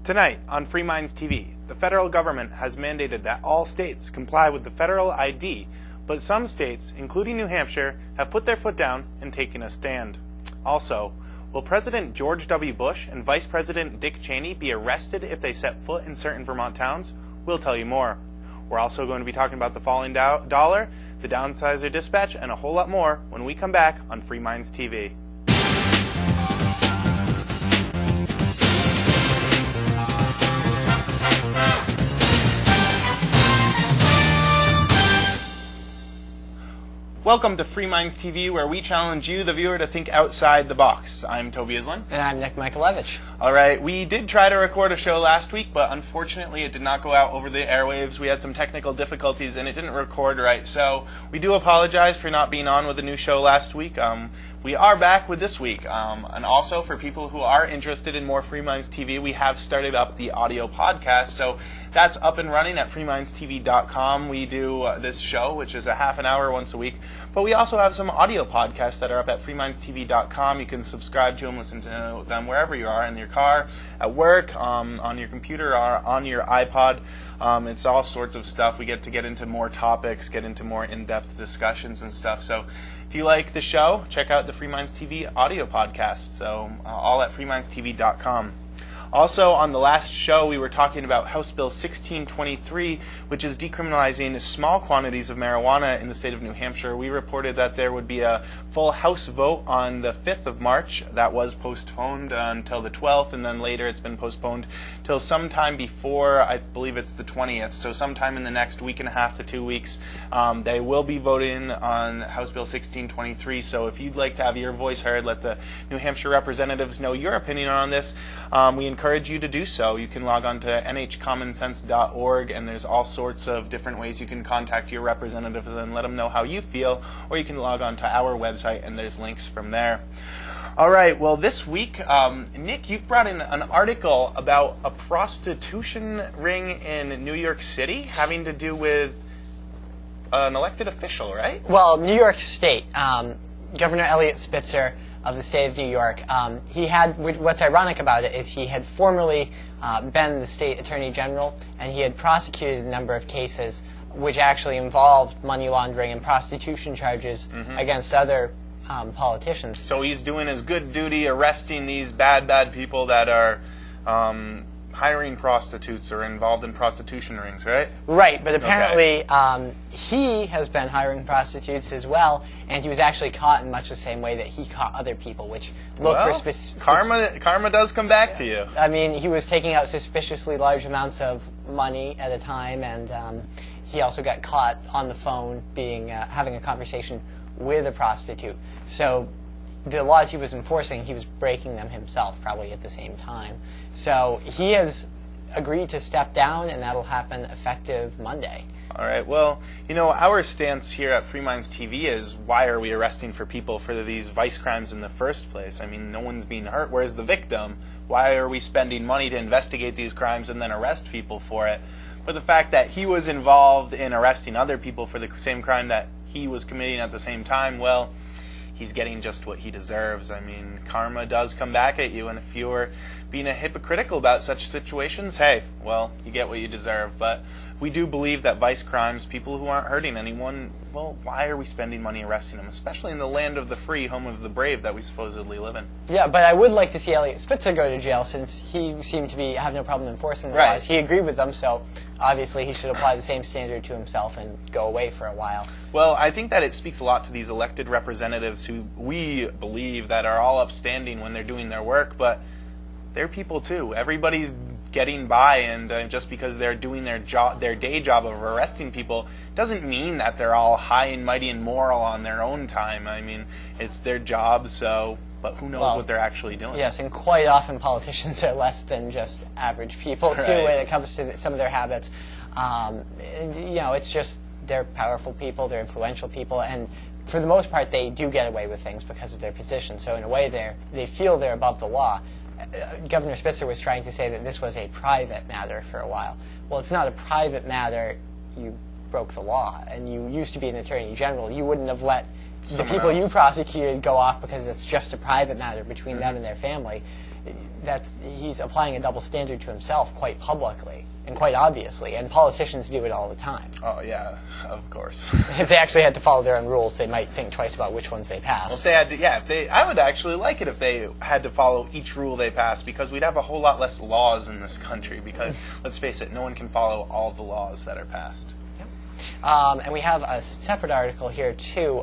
Tonight on Free Minds TV, the federal government has mandated that all states comply with the federal ID, but some states, including New Hampshire, have put their foot down and taken a stand. Also, will President George W. Bush and Vice President Dick Cheney be arrested if they set foot in certain Vermont towns? We'll tell you more. We're also going to be talking about the falling dollar, the downsizer dispatch, and a whole lot more when we come back on Free Minds TV. Welcome to Free Minds TV, where we challenge you, the viewer, to think outside the box. I'm Toby Islin. And I'm Nick Michaelevich. All right, we did try to record a show last week, but unfortunately it did not go out over the airwaves. We had some technical difficulties and it didn't record right. So we do apologize for not being on with a new show last week. We are back with this week. And also, for people who are interested in more Free Minds TV, we have started up the audio podcast. So that's up and running at freemindstv.com. We do this show, which is a half an hour once a week. But we also have some audio podcasts that are up at freemindstv.com. You can subscribe to them, listen to them wherever you are, in your car, at work, on your computer, or on your iPod. It's all sorts of stuff. We get into more topics, get into more in-depth discussions and stuff. So if you like the show, check out the Free Minds TV audio podcast. So all at freemindstv.com. Also, on the last show, we were talking about House Bill 1623, which is decriminalizing small quantities of marijuana in the state of New Hampshire. We reported that there would be a full House vote on the 5th of March. That was postponed until the 12th, and then later it's been postponed till sometime before, I believe it's the 20th, so sometime in the next week and a half to 2 weeks. They will be voting on House Bill 1623, so if you'd like to have your voice heard, let the New Hampshire representatives know your opinion on this. We encourage you to do so. You can log on to nhcommonsense.org, and there's all sorts of different ways you can contact your representatives and let them know how you feel, or you can log on to our website, and there's links from there. All right, well, this week, Nick, you've brought in an article about a prostitution ring in New York City having to do with an elected official, right? Well, New York State, Governor Eliot Spitzer of the state of New York, what's ironic about it is he had formerly been the state attorney general, and he had prosecuted a number of cases which actually involved money laundering and prostitution charges against other politicians. So he's doing his good duty arresting these bad people that are hiring prostitutes or involved in prostitution rings, right? Right, but apparently he has been hiring prostitutes as well, and he was actually caught in much the same way that he caught other people, which looked for karma does come back to you. I mean, he was taking out suspiciously large amounts of money at a time, and he also got caught on the phone having a conversation with a prostitute. So the laws he was enforcing, he was breaking them himself probably at the same time. So he has agreed to step down, and that'll happen effective Monday. All right. Well, you know, our stance here at Free Minds TV is, why are we arresting people for these vice crimes in the first place? I mean, no one's being hurt. Where's the victim? Why are we spending money to investigate these crimes and then arrest people for it? But the fact that he was involved in arresting other people for the same crime that he was committing at the same time, well, he's getting just what he deserves. I mean, karma does come back at you, and if you're being hypocritical about such situations, hey, well, you get what you deserve. But we do believe that vice crimes, people who aren't hurting anyone, well, why are we spending money arresting them, especially in the land of the free, home of the brave that we supposedly live in? Yeah, but I would like to see Eliot Spitzer go to jail, since he seemed to have no problem enforcing the laws. He agreed with them, so obviously he should apply the same standard to himself and go away for a while. Well, I think that it speaks a lot to these elected representatives who we believe that are all upstanding when they're doing their work, but they're people too. Everybody's getting by, and just because they're doing their day job of arresting people doesn't mean that they're all high and mighty and moral on their own time. I mean, it's their job, but who knows what they're actually doing. Yes, and quite often politicians are less than just average people too when it comes to some of their habits. You know, it's just they're powerful people, they're influential people, and for the most part they do get away with things because of their position. So in a way they feel they're above the law. Governor Spitzer was trying to say that this was a private matter for a while. Well, it's not a private matter. You broke the law, and you used to be an attorney general. You wouldn't have let the people you prosecuted go off because it's just a private matter between them and their family. he's applying a double standard to himself quite publicly and quite obviously, and politicians do it all the time. Oh yeah, of course. If they actually had to follow their own rules, they might think twice about which ones they pass. Well, if they had to, yeah, I would actually like it if they had to follow each rule they pass, because we'd have a whole lot less laws in this country. Because let's face it, no one can follow all the laws that are passed. And we have a separate article here too.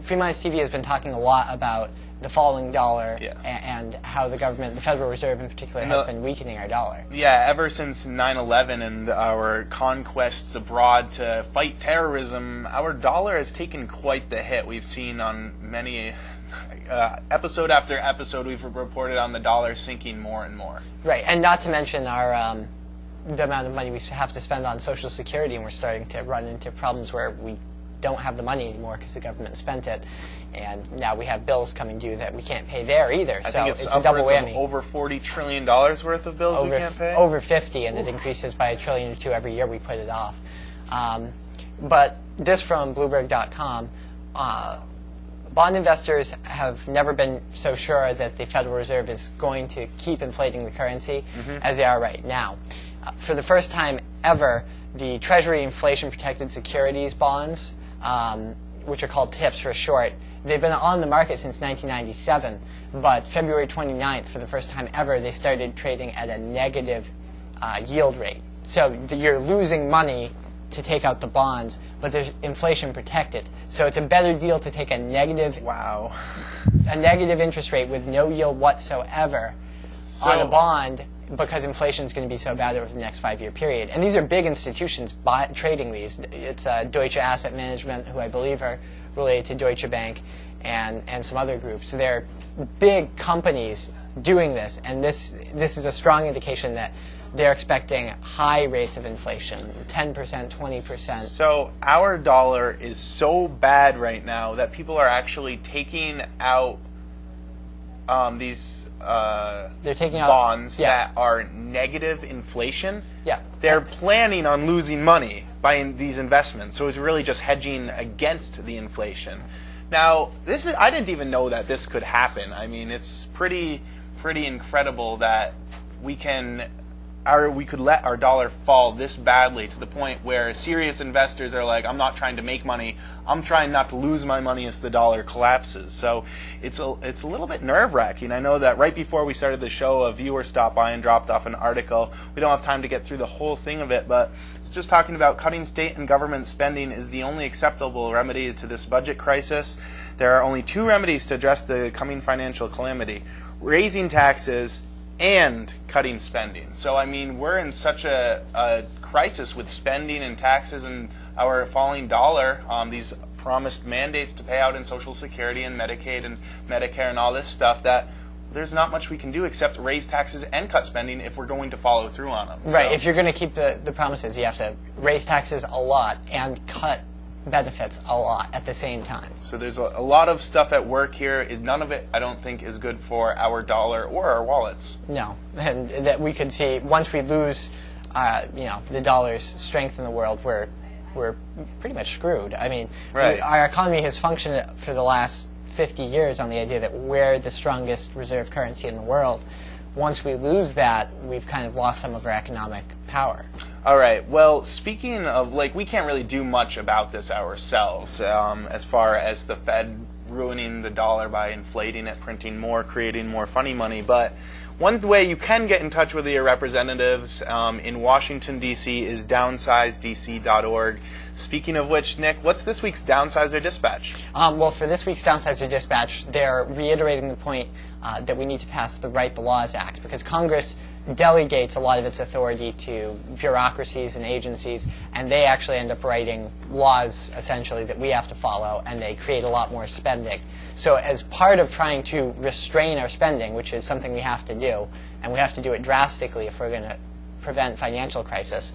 Free Minds TV has been talking a lot about the falling dollar and how the government, the Federal Reserve in particular, has been weakening our dollar. Yeah, ever since 9/11 and our conquests abroad to fight terrorism, our dollar has taken quite the hit. We've seen on many episode after episode, we've reported on the dollar sinking more and more. Right, and not to mention our the amount of money we have to spend on Social Security, and we're starting to run into problems where we don't have the money anymore because the government spent it, and now we have bills coming due that we can't pay there either. I so think it's a double whammy. Over $40 trillion worth of bills we can't pay? Over 50, and it increases by $1 trillion or $2 every year we put it off. But this from Bloomberg.com, bond investors have never been so sure that the Federal Reserve is going to keep inflating the currency as they are right now. For the first time ever, the Treasury inflation-protected securities bonds, which are called TIPS for short, they've been on the market since 1997, but February 29th, for the first time ever, they started trading at a negative yield rate. So you're losing money to take out the bonds, but they're inflation-protected. So it's a better deal to take a negative, a negative interest rate with no yield whatsoever on a bond, because inflation is going to be so bad over the next 5-year period. And these are big institutions trading these. It's Deutsche Asset Management, who I believe are related to Deutsche Bank, and some other groups. So they're big companies doing this, and this is a strong indication that they're expecting high rates of inflation, 10%, 20%. So our dollar is so bad right now that people are actually taking out these they're taking out bonds that are negative inflation. Yeah. They're planning on losing money by these investments, so it's really just hedging against the inflation. Now, I didn't even know that this could happen. I mean, it's pretty incredible that we could let our dollar fall this badly, to the point where serious investors are like, I'm not trying to make money, I'm trying not to lose my money as the dollar collapses. So it's a little bit nerve-wracking. I know that right before we started the show, a viewer stopped by and dropped off an article. We don't have time to get through the whole thing of it, but it's just talking about cutting state and government spending is the only acceptable remedy to this budget crisis. There are only 2 remedies to address the coming financial calamity: raising taxes and cutting spending. So, I mean, we're in such a crisis with spending and taxes and our falling dollar, these promised mandates to pay out in Social Security and Medicaid and Medicare and all this stuff, that there's not much we can do except raise taxes and cut spending if we're going to follow through on them. Right. So, if you're going to keep the promises, you have to raise taxes a lot and cut benefits a lot at the same time. So there's a lot of stuff at work here. None of it, I don't think, is good for our dollar or our wallets. No, and that we could see once we lose, the dollar's strength in the world, we're pretty much screwed. I mean, our economy has functioned for the last 50 years on the idea that we're the strongest reserve currency in the world. Once we lose that, we've kind of lost some of our economic power. All right. Well, speaking of, we can't really do much about this ourselves, as far as the Fed ruining the dollar by inflating it, printing more, creating more funny money. But one way you can get in touch with your representatives in Washington, D.C. is downsizedc.org. Speaking of which, Nick, what's this week's Downsizer Dispatch? Well, for this week's Downsizer Dispatch, they're reiterating the point that we need to pass the Write the Laws Act, because Congress delegates a lot of its authority to bureaucracies and agencies, and they actually end up writing laws, essentially, that we have to follow, and they create a lot more spending. So as part of trying to restrain our spending, which is something we have to do, and we have to do it drastically if we're going to prevent financial crisis,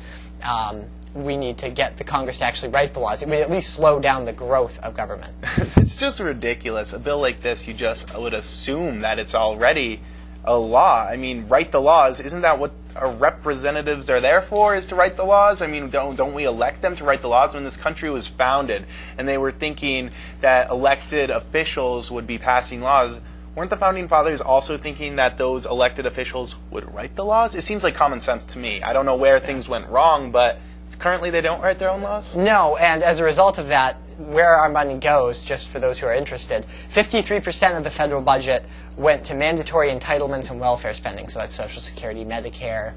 we need to get the Congress to actually write the laws. It would at least slow down the growth of government. It's just ridiculous. A bill like this, you just would assume that it's already a law. I mean, write the laws. Isn't that what our representatives are there for, is to write the laws? I mean, don't we elect them to write the laws? When this country was founded and they were thinking that elected officials would be passing laws, weren't the Founding Fathers also thinking that those elected officials would write the laws? It seems like common sense to me. I don't know where things went wrong, but currently they don't write their own laws? No, and as a result of that, where our money goes, just for those who are interested, 53% of the federal budget went to mandatory entitlements and welfare spending, so that's Social Security, Medicare,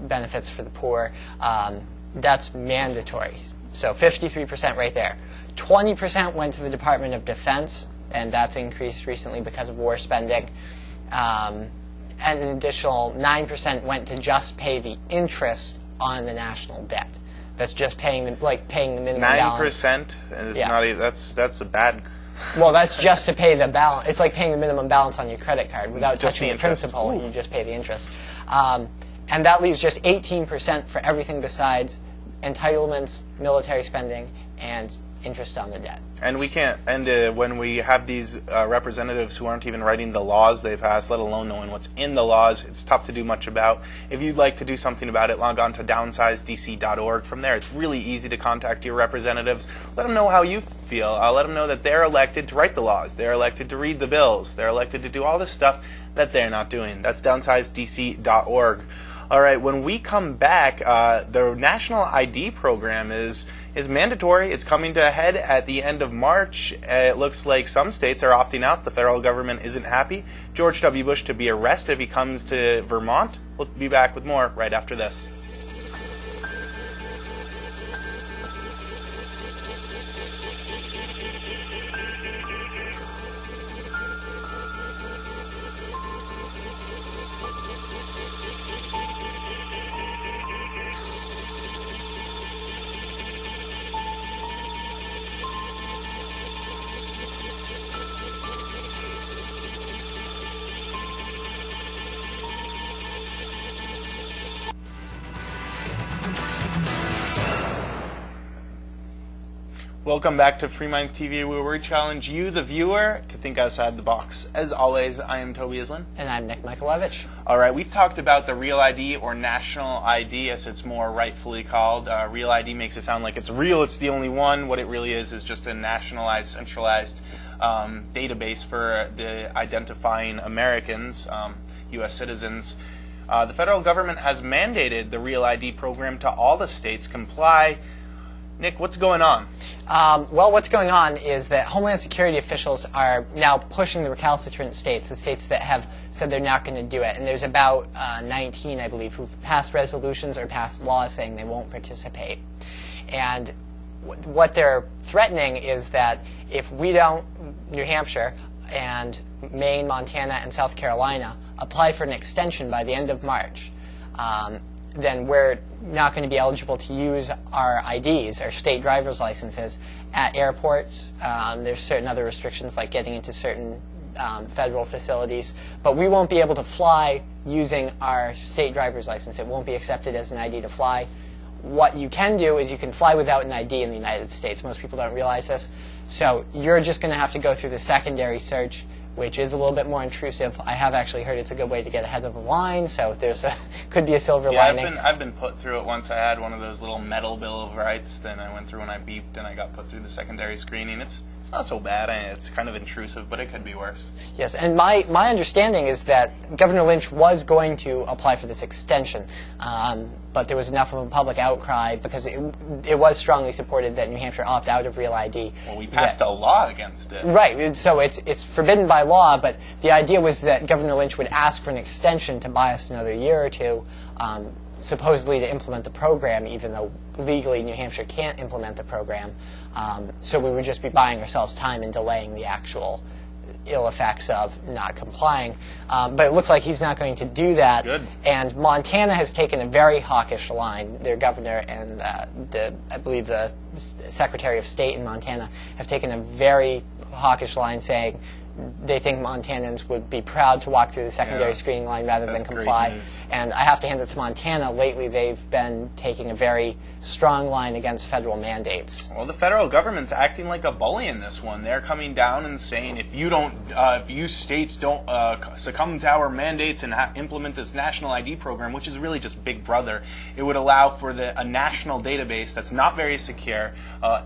benefits for the poor. That's mandatory. So 53% right there. 20% went to the Department of Defense, and that's increased recently because of war spending. And an additional 9% went to just pay the interest on the national debt. That's just paying the minimum balance. 9% is not even, that's a bad. Well, that's just to pay the balance. It's like paying the minimum balance on your credit card without Just touching the the principal. interest. You just pay the interest. And that leaves just 18% for everything besides entitlements, military spending, and interest on the debt. And we can't. And when we have these representatives who aren't even writing the laws they pass, let alone knowing what's in the laws, it's tough to do much about. If you'd like to do something about it, log on to downsizedc.org. From there, it's really easy to contact your representatives. Let them know how you feel. Let them know that they're elected to write the laws. They're elected to read the bills. They're elected to do all this stuff that they're not doing. That's downsizedc.org. All right, when we come back, the National ID program is mandatory. It's coming to a head at the end of March. It looks like some states are opting out. The federal government isn't happy. George W. Bush to be arrested if he comes to Vermont. We'll be back with more right after this. Welcome back to Free Minds TV, where we challenge you, the viewer, to think outside the box. As always, I am Toby Island. And I'm Nick Michaelevich. All right, we've talked about the Real ID, or National ID, as it's more rightfully called. Real ID makes it sound like it's real, it's the only one. What it really is just a nationalized, centralized database for the identifying Americans, U.S. citizens. The federal government has mandated the Real ID program to all the states comply. Nick, what's going on? Well, what's going on is that Homeland Security officials are now pushing the recalcitrant states, the states that have said they're not going to do it. And there's about 19, I believe, who've passed resolutions or passed laws saying they won't participate. And what they're threatening is that if we don't, New Hampshire and Maine, Montana, and South Carolina, apply for an extension by the end of March, then we're not going to be eligible to use our IDs, our state driver's licenses, at airports. There's certain other restrictions like getting into certain federal facilities. But we won't be able to fly using our state driver's license. It won't be accepted as an ID to fly. What you can do is you can fly without an ID in the United States. Most people don't realize this. So you're just going to have to go through the secondary search, which is a little bit more intrusive. I have actually heard it's a good way to get ahead of the line, so there's could be a silver lining. I've been put through it once. I had one of those little metal Bill of Rights, then I went through and I beeped and I got put through the secondary screening. It's not so bad. It's kind of intrusive, but it could be worse. Yes, and my understanding is that Governor Lynch was going to apply for this extension, but there was enough of a public outcry because it was strongly supported that New Hampshire opt out of Real ID. Well, we passed a law against it. Right, so it's forbidden by law, but the idea was that Governor Lynch would ask for an extension to buy us another year or two, supposedly to implement the program, even though legally New Hampshire can't implement the program. So we would just be buying ourselves time and delaying the actual ill effects of not complying. But it looks like he's not going to do that. Good. And Montana has taken a very hawkish line. Their governor and I believe the Secretary of State in Montana have taken a very hawkish line saying they think Montanans would be proud to walk through the secondary screening line rather than comply. And I have to hand it to Montana. Lately, they've been taking a very strong line against federal mandates. Well, the federal government's acting like a bully in this one. They're coming down and saying, if you states don't succumb to our mandates and implement this national ID program, which is really just Big Brother, it would allow for a national database that's not very secure.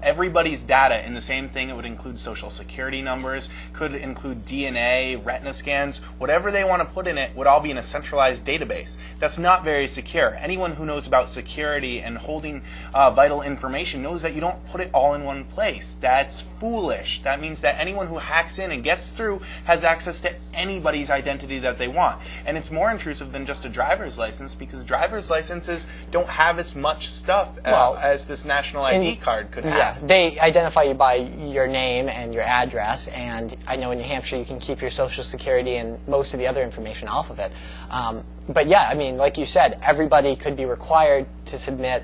Everybody's data in the same thing. It would include social security numbers, could include include DNA, retina scans, whatever they want to put in it would all be in a centralized database. That's not very secure. Anyone who knows about security and holding vital information knows that you don't put it all in one place. That's foolish. That means that anyone who hacks in and gets through has access to anybody's identity that they want. And it's more intrusive than just a driver's license, because driver's licenses don't have as much stuff as this national ID card could have. Yeah, they identify you by your name and your address, and I know in New Hampshire you can keep your Social Security and most of the other information off of it. But yeah, I mean, like you said, everybody could be required to submit,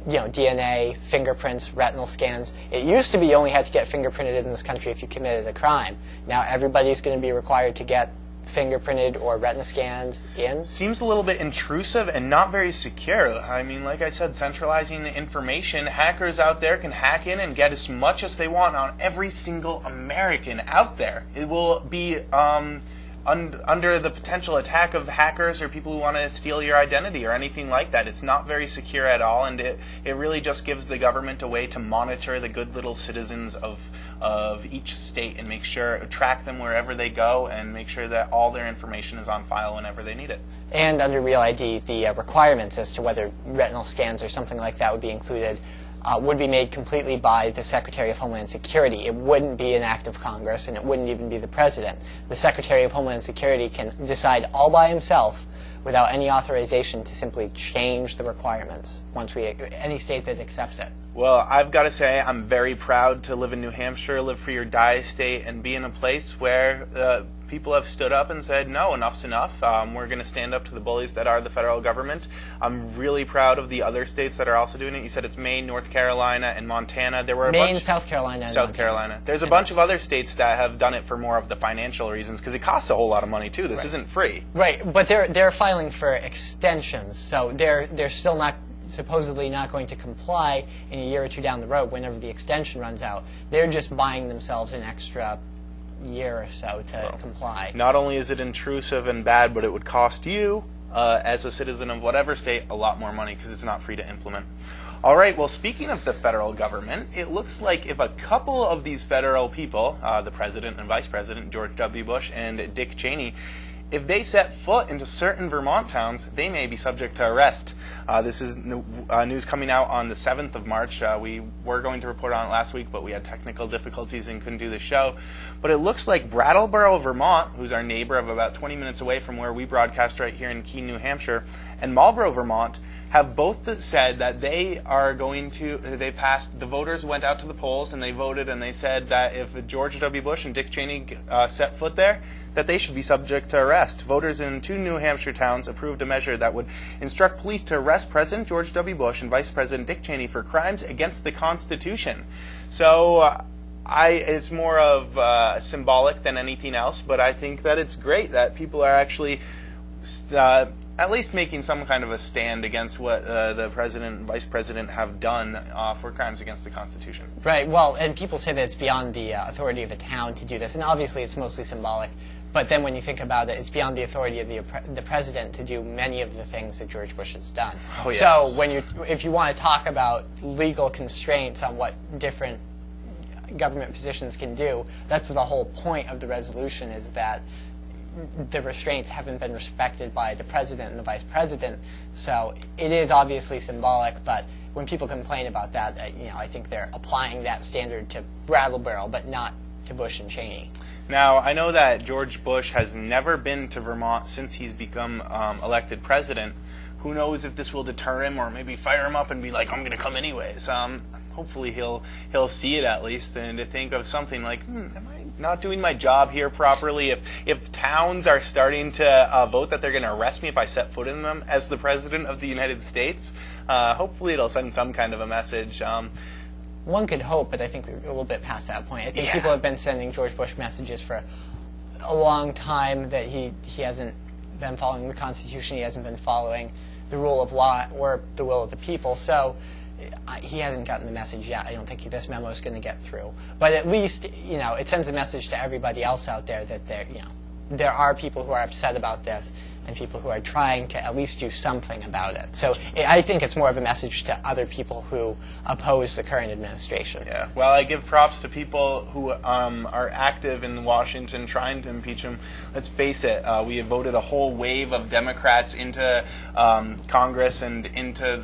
you know, DNA, fingerprints, retinal scans. It used to be you only had to get fingerprinted in this country if you committed a crime. Now everybody's going to be required to get fingerprinted or retina scanned in. Seems a little bit intrusive and not very secure. I mean, like I said, centralizing information, hackers out there can hack in and get as much as they want on every single American out there. It will be under the potential attack of hackers or people who want to steal your identity or anything like that. It's not very secure at all, and it really just gives the government a way to monitor the good little citizens of each state and track them wherever they go and make sure that all their information is on file whenever they need it. And under Real ID, the requirements as to whether retinal scans or something like that would be included would be made completely by the Secretary of Homeland Security. It wouldn't be an act of Congress, and it wouldn't even be the President. The Secretary of Homeland Security can decide all by himself without any authorization to simply change the requirements any state that accepts it. Well, I've got to say I'm very proud to live in New Hampshire, live for your die state, and be in a place where people have stood up and said, no, enough's enough. We're going to stand up to the bullies that are the federal government. I'm really proud of the other states that are also doing it. You said it's Maine, North Carolina, and Montana. There were Maine, South Carolina, and South Montana. Carolina. There's a bunch of other states that have done it for more of the financial reasons, because it costs a whole lot of money too. This isn't free. Right, but they're filing for extensions, so they're still supposedly not going to comply in a year or two down the road whenever the extension runs out. They're just buying themselves an extra year or so to comply. Not only is it intrusive and bad, but it would cost you, as a citizen of whatever state, a lot more money because it's not free to implement. All right, well, speaking of the federal government, it looks like if a couple of these federal people, the President and Vice President, George W. Bush and Dick Cheney, if they set foot into certain Vermont towns, they may be subject to arrest. This is news coming out on the 7th of March. We were going to report on it last week, but we had technical difficulties and couldn't do the show. But it looks like Brattleboro, Vermont, who's our neighbor of about 20 minutes away from where we broadcast right here in Keene, New Hampshire, and Marlboro, Vermont, have both said that they are going to, the voters went out to the polls and they voted and they said that if George W. Bush and Dick Cheney set foot there, that they should be subject to arrest. Voters in 2 New Hampshire towns approved a measure that would instruct police to arrest President George W. Bush and Vice President Dick Cheney for crimes against the Constitution. So it's more of symbolic than anything else, but I think that it's great that people are actually at least making some kind of a stand against what the President and Vice President have done for crimes against the Constitution. Right, well, and people say that it's beyond the authority of the town to do this, and obviously it's mostly symbolic, but then when you think about it, it's beyond the authority of the President to do many of the things that George Bush has done. Oh, yes. So if you want to talk about legal constraints on what different government positions can do, that's the whole point of the resolution, is that the restraints haven't been respected by the President and the Vice President. So it is obviously symbolic, but when people complain about that, I think they're applying that standard to Brattleboro, but not to Bush and Cheney. Now, I know that George Bush has never been to Vermont since he's become elected president. Who knows if this will deter him or maybe fire him up and be like, I'm going to come anyways. Hopefully he'll see it at least, and to think of something like, am I not doing my job here properly? If towns are starting to vote that they're going to arrest me if I set foot in them as the President of the United States, hopefully it'll send some kind of a message. One could hope, but I think we're a little bit past that point. I think people have been sending George Bush messages for a long time that he hasn't been following the Constitution, he hasn't been following the rule of law or the will of the people. So he hasn't gotten the message yet. I don't think this memo is going to get through. But at least, it sends a message to everybody else out there that there are people who are upset about this, and people who are trying to at least do something about it. So I think it's more of a message to other people who oppose the current administration. Yeah, well, I give props to people who are active in Washington trying to impeach him. Let's face it, we have voted a whole wave of Democrats into Congress and into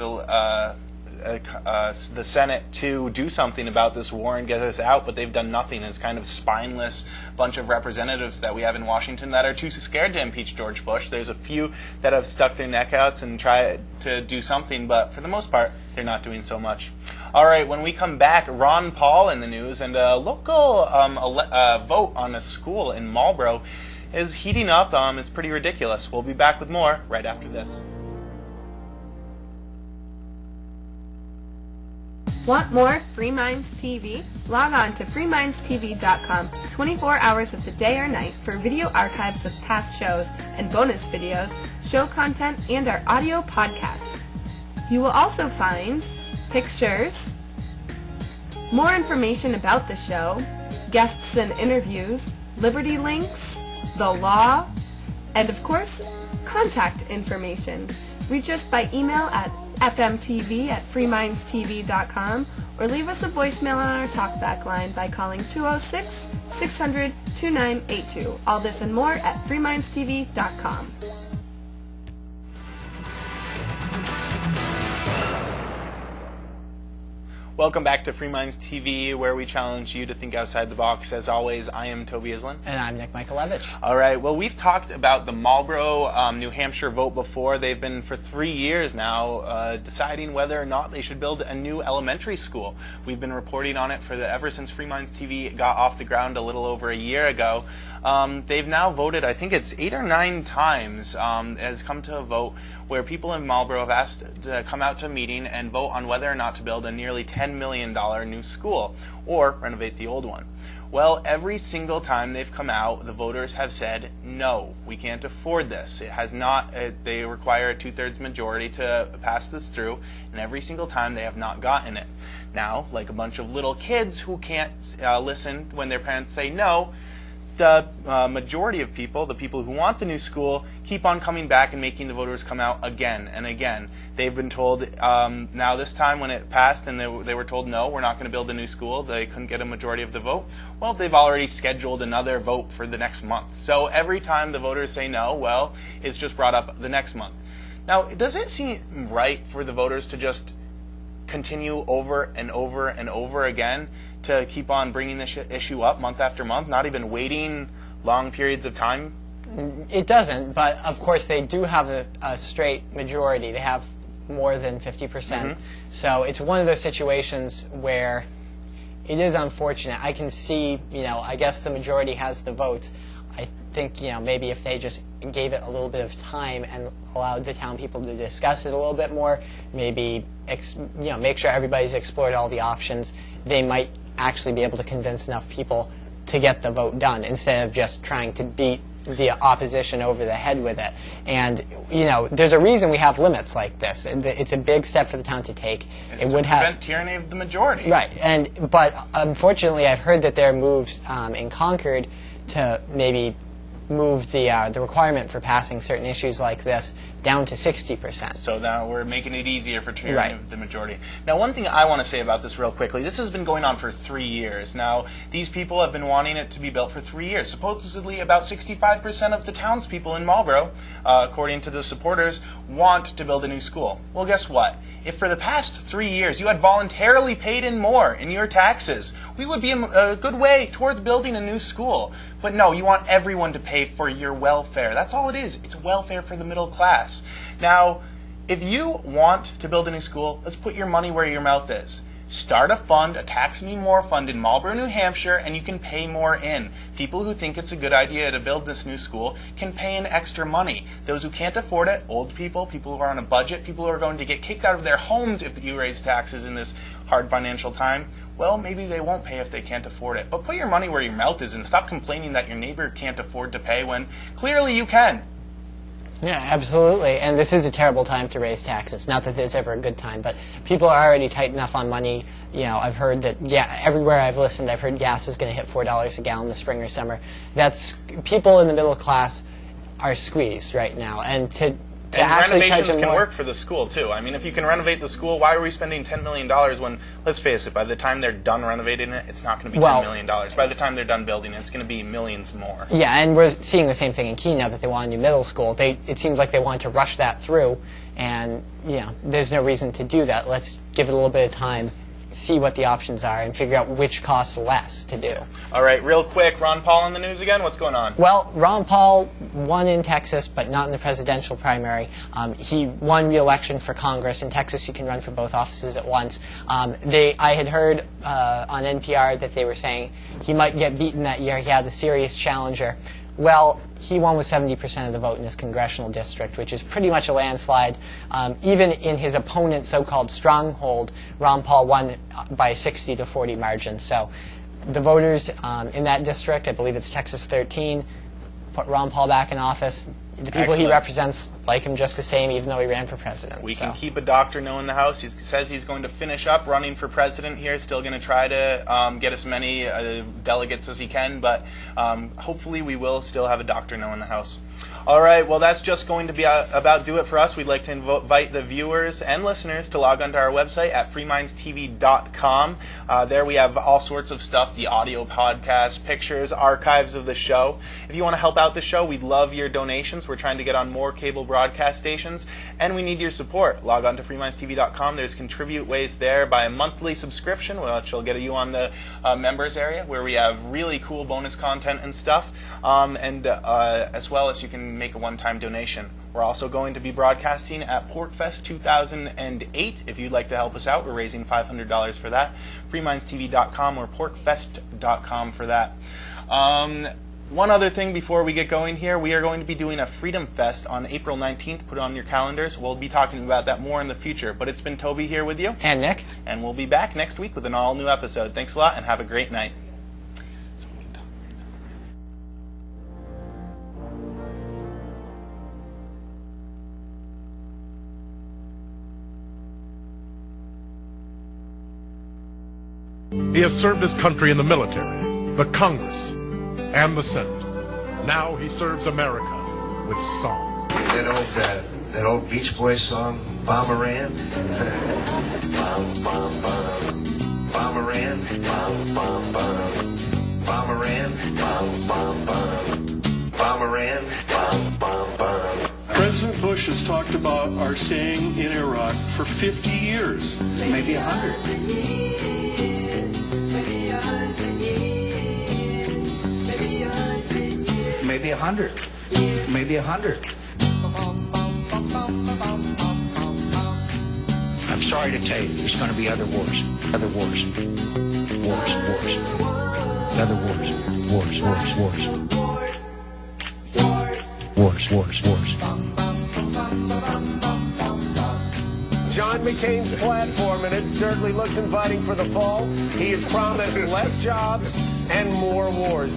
the Senate to do something about this war and get us out, but they've done nothing. It's kind of spineless bunch of representatives that we have in Washington that are too scared to impeach George Bush. There's a few that have stuck their neck out and tried to do something, but for the most part, they're not doing so much. All right, when we come back, Ron Paul in the news, and a local vote on a school in Marlboro is heating up. It's pretty ridiculous. We'll be back with more right after this. Want more Free Minds TV? Log on to freemindstv.com 24 hours of the day or night for video archives of past shows and bonus videos, show content, and our audio podcasts. You will also find pictures, more information about the show, guests and interviews, Liberty links, the law, and of course, contact information. Reach us by email at fmtv@freemindstv.com or leave us a voicemail on our talkback line by calling 206-600-2982. All this and more at freemindstv.com. Welcome back to Free Minds TV, where we challenge you to think outside the box. As always, I am Toby Island. And I'm Nick Michaelevich. All right, well, we've talked about the Marlboro, New Hampshire vote before. They've been for 3 years now deciding whether or not they should build a new elementary school. We've been reporting on it ever since Free Minds TV got off the ground a little over a year ago. They've now voted, I think it's 8 or 9 times, has come to a vote where people in Marlboro have asked to come out to a meeting and vote on whether or not to build a nearly $10 million new school or renovate the old one. Well, every single time they've come out, the voters have said, no, we can't afford this. It has not, they require a 2/3 majority to pass this through, and every single time they have not gotten it. Now, like a bunch of little kids who can't listen when their parents say no, the majority of people, the people who want the new school, keep on coming back and making the voters come out again and again. They've been told now this time when it passed and they were told, no, we're not going to build a new school. They couldn't get a majority of the vote. Well, they've already scheduled another vote for the next month. So every time the voters say no, well, it's just brought up the next month. Now, does it seem right for the voters to just continue over and over and over again to keep on bringing this issue up month after month, not even waiting long periods of time? It doesn't, but of course they do have a straight majority. They have more than 50%. So it's one of those situations where it is unfortunate. I can see, I guess the majority has the votes. I think, maybe if they just gave it a little bit of time and allowed the town people to discuss it a little bit more, maybe, make sure everybody's explored all the options, they might actually be able to convince enough people to get the vote done instead of just trying to beat the opposition over the head with it. And, there's a reason we have limits like this. It's a big step for the town to take. It would prevent tyranny of the majority. Right. But unfortunately, I've heard that there are moves in Concord to maybe move the requirement for passing certain issues like this down to 60%. So now we're making it easier for tyranny of the majority. Now, one thing I want to say about this real quickly, this has been going on for 3 years. Now, these people have been wanting it to be built for 3 years. Supposedly, about 65% of the townspeople in Marlboro, according to the supporters, want to build a new school. Well, guess what? If for the past 3 years you had voluntarily paid in more in your taxes, we would be a good way towards building a new school. But no, you want everyone to pay for your welfare. That's all it is. It's welfare for the middle class. Now, if you want to build a new school, let's put your money where your mouth is. Start a fund, a Tax Me More fund in Marlboro, New Hampshire, and you can pay more in. People who think it's a good idea to build this new school can pay in extra money. Those who can't afford it, old people, people who are on a budget, people who are going to get kicked out of their homes if you raise taxes in this hard financial time, well, maybe they won't pay if they can't afford it. But put your money where your mouth is and stop complaining that your neighbor can't afford to pay when clearly you can. Yeah, absolutely. And this is a terrible time to raise taxes. Not that there's ever a good time, but people are already tight enough on money. I've heard that, everywhere I've listened, I've heard gas is going to hit $4 a gallon this spring or summer. That's people in the middle class are squeezed right now, and to and actually charge renovations them can more. work for the school, too. I mean, if you can renovate the school, why are we spending $10 million when, let's face it, by the time they're done renovating it, it's not going to be $10 million. By the time they're done building it, it's going to be millions more. Yeah, and we're seeing the same thing in Keene now that they want a new middle school. It seems like they want to rush that through, and there's no reason to do that. Let's give it a little bit of time, see what the options are, and figure out which costs less to do. All right, real quick, Ron Paul on the news again? What's going on? Well, Ron Paul won in Texas, but not in the presidential primary. He won re-election for Congress. In Texas, you can run for both offices at once. I had heard on NPR that they were saying he might get beaten that year. He had a serious challenger. Well, he won with 70% of the vote in his congressional district, which is pretty much a landslide. Even in his opponent's so-called stronghold, Ron Paul won by 60 to 40 margin. So the voters in that district, I believe it's Texas 13, put Ron Paul back in office. The people he represents like him just the same, even though he ran for president. We can keep a doctor no in the House. He says he's going to finish up running for president here. Still going to try to get as many delegates as he can, but hopefully we will still have a doctor no in the House. All right, well, that's just going to be about do it for us. We'd like to invite the viewers and listeners to log onto our website at freemindstv.com. There we have all sorts of stuff, the audio podcast, pictures, archives of the show. If you want to help out the show, we'd love your donations. We're trying to get on more cable broadcast stations, and we need your support. Log on to freemindstv.com. There's contribute ways there. Buy a monthly subscription, which will get you on the members area, where we have really cool bonus content and stuff, and as well as you can make a one-time donation. We're also going to be broadcasting at PorkFest 2008. If you'd like to help us out, we're raising $500 for that. freemindstv.com or porkfest.com for that. One other thing before we get going here, we are going to be doing a Freedom Fest on April 19th. Put it on your calendars. We'll be talking about that more in the future. But it's been Toby here with you. And Nick. And we'll be back next week with an all-new episode. Thanks a lot, and have a great night. He has served his country in the military, the Congress, and the Senate. Now he serves America with song. That old Beach Boys song, Bomberan. Bomberan. Bomberan. Bomberan. President Bush has talked about our staying in Iraq for 50 years. Maybe 100. Maybe 100. Maybe 100. I'm sorry to tell you, there's going to be other wars. Other wars. Wars. Other wars. Wars. John McCain's platform, and it certainly looks inviting for the fall. He has promised less jobs and more wars.